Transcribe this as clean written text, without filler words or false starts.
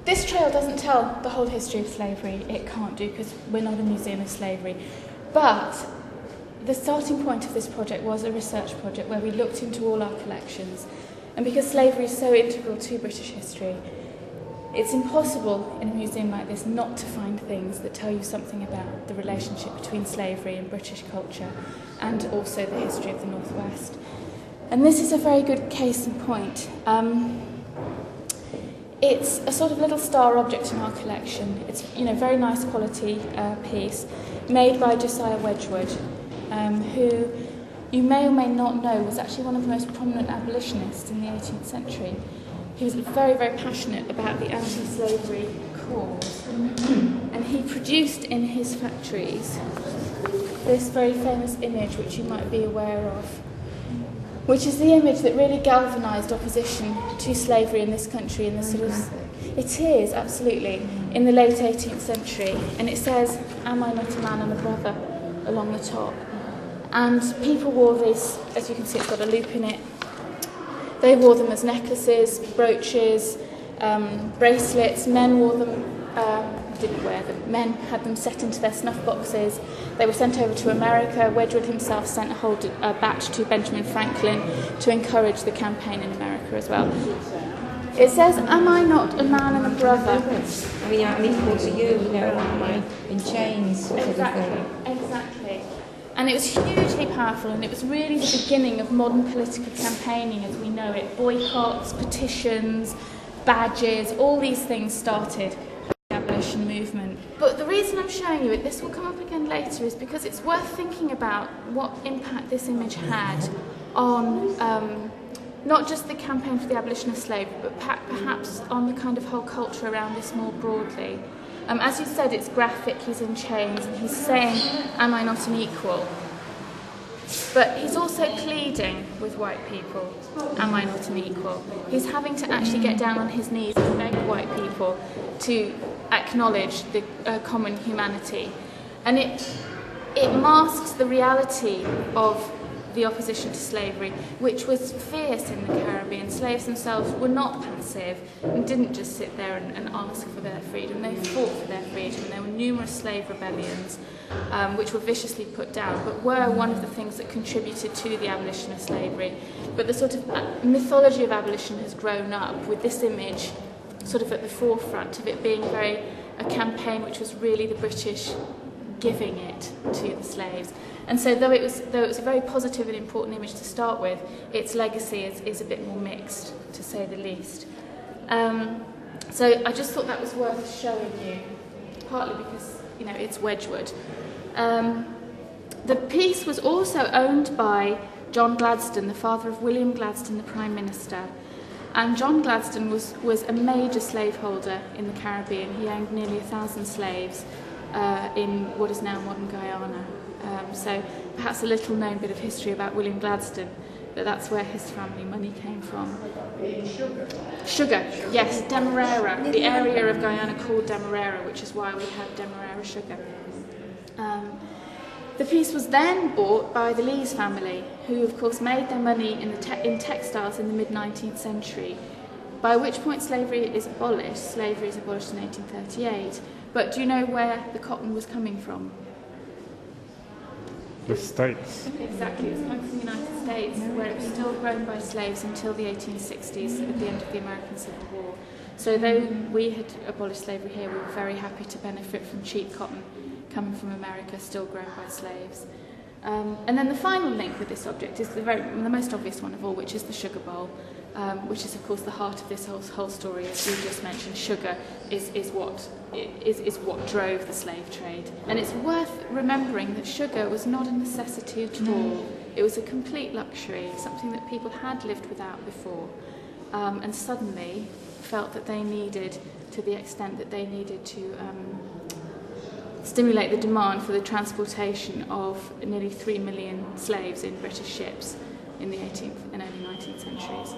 This trail doesn't tell the whole history of slavery. It can't do, because we're not a museum of slavery. But the starting point of this project was a research project where we looked into all our collections. And because slavery is so integral to British history, it's impossible in a museum like this not to find things that tell you something about the relationship between slavery and British culture, and also the history of the North West. And this is a very good case in point. It's a sort of little star object in our collection. It's, very nice quality piece made by Josiah Wedgwood, who you may or may not know was actually one of the most prominent abolitionists in the 18th century. He was very, very passionate about the anti-slavery cause, and he produced in his factories this very famous image, which you might be aware of, which is the image that really galvanised opposition to slavery in this country in the sort of... It is, absolutely, in the late 18th century, and it says, "Am I not a man and a brother?" along the top. And people wore this, as you can see, it's got a loop in it. They wore them as necklaces, brooches, bracelets. Men wore them, didn't wear them. Men had them set into their snuff boxes. They were sent over to America. Wedgwood himself sent a whole batch to Benjamin Franklin to encourage the campaign in America as well. It says, "Am I not a man and a brother?" I mean, I'm equal to you, in chains. Exactly. And it was hugely powerful, and it was really the beginning of modern political campaigning as we know it. Boycotts, petitions, badges, all these things started the abolition movement. But the reason I'm showing you it, this will come up again later, is because it's worth thinking about what impact this image had on not just the campaign for the abolition of slavery, but perhaps on the kind of whole culture around this more broadly. As you said, it's graphic, he's in chains, and he's saying, "Am I not an equal?" But he's also pleading with white people, "Am I not an equal?" He's having to actually get down on his knees and beg white people to acknowledge the common humanity. And it masks the reality of the opposition to slavery, which was fierce in the Caribbean. Slaves themselves were not passive and didn't just sit there and ask for their freedom. They fought for their freedom. There were numerous slave rebellions which were viciously put down, but were one of the things that contributed to the abolition of slavery. But the sort of mythology of abolition has grown up with this image sort of at the forefront of it being a campaign which was really the British giving it to the slaves. And so though it was a very positive and important image to start with, its legacy is a bit more mixed, to say the least. So I just thought that was worth showing you, partly because, it's Wedgwood. The piece was also owned by John Gladstone, the father of William Gladstone, the Prime Minister. And John Gladstone was a major slaveholder in the Caribbean. He owned nearly 1,000 slaves in what is now modern Guyana. So perhaps a little known bit of history about William Gladstone, but that's where his family money came from. Sugar, yes, Demerara, the area of Guyana called Demerara, which is why we have Demerara sugar. The piece was then bought by the Lees family, who of course made their money in textiles in the mid-19th century, by which point slavery is abolished. Slavery is abolished in 1838. But do you know where the cotton was coming from? The States. Exactly, it was coming from the United States, where it was still grown by slaves until the 1860s, at the end of the American Civil War. So though we had abolished slavery here, we were very happy to benefit from cheap cotton coming from America, still grown by slaves. And then the final link with this object is the most obvious one of all, which is the sugar bowl, which is of course the heart of this whole story. As you just mentioned, sugar is what drove the slave trade. And it's worth remembering that sugar was not a necessity at all. It was a complete luxury, something that people had lived without before, and suddenly felt that they needed, to the extent that they needed to stimulate the demand for the transportation of nearly 3 million slaves in British ships in the 18th and early 19th centuries.